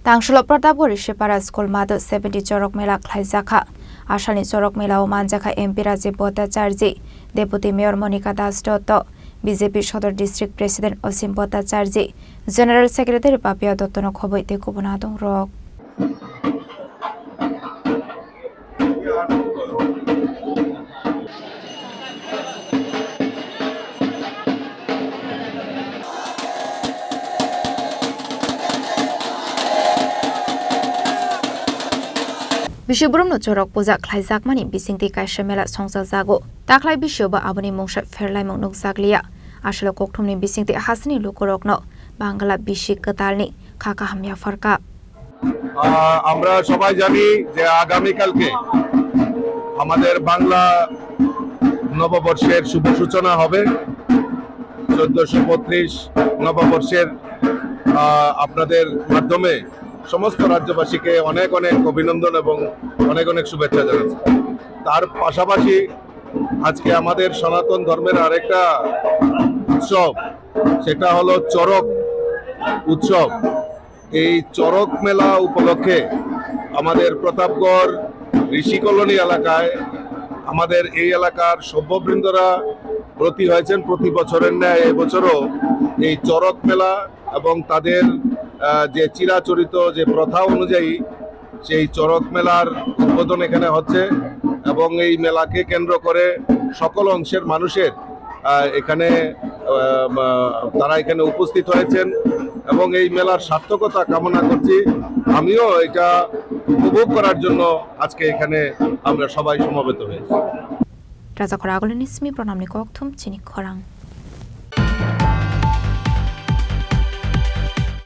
Tangshlo Pratapguri Shepara School Madu 70 Chorok Mela Khlaijaka Ashani Chorok Mela Manjaka MP Rajiv Bhattacharjee Deputy Mayor Monica Das Dotto BJP Shodor District President Osim Bhattacharjee General Secretary Papia Dottono Khoboite Kubunadong Rok Bishubrum no Chorok Puja Khlaijakmani Bisingti Kaisha Mela Songsa Zago Taklai Bishuba Abuni Mongsha Fairlai Mong Zaglia Ashlo Kokthumni Bisingti Hasni Lukorokno Bangla Bishik Katalni Kaka Hamya Farka আমরা সবাই জানি যে আগামী কালকে আমাদের বাংলা নববর্ষের শুভ সূচনা হবে 1435 নববর্ষের আপনাদের মাধ্যমে সমস্ত রাজ্যবাসীকে অনেক অনেক অভিনন্দন এবং অনেক অনেক শুভেচ্ছা জানাচ্ছি তার পাশাপাশি আজকে আমাদের সনাতন ধর্মের আরেকটা উৎসব সেটা হলো চড়ক উৎসব এই চড়ক মেলা উপলক্ষে আমাদের প্রতাপগড় ঋষি কলোনি এলাকায় আমাদের এই এলাকার সভ্যবৃন্দরা ব্রতী হয়েছেন প্রতি বছরের ন্যায় এবছরও এই চড়ক মেলা এবং তাদের যে চিরাচরিত যে প্রথা অনুযায়ী সেই চড়ক মেলার উদ্বোধন এখানে হচ্ছে এবং এই মেলাকে কেন্দ্র করে সকল অংশের মানুষের এখানে তারা এখানে উপস্থিত হয়েছেন এবং এই মেলার সার্থকতা কামনা করছি আমিও এটা উপভোগ করার জন্য আজকে এখানে আমরা সবাই সমবেত হয়েছি রাজা খরাগলিনিসমি প্রণামনি ককথুম চিনি খরাং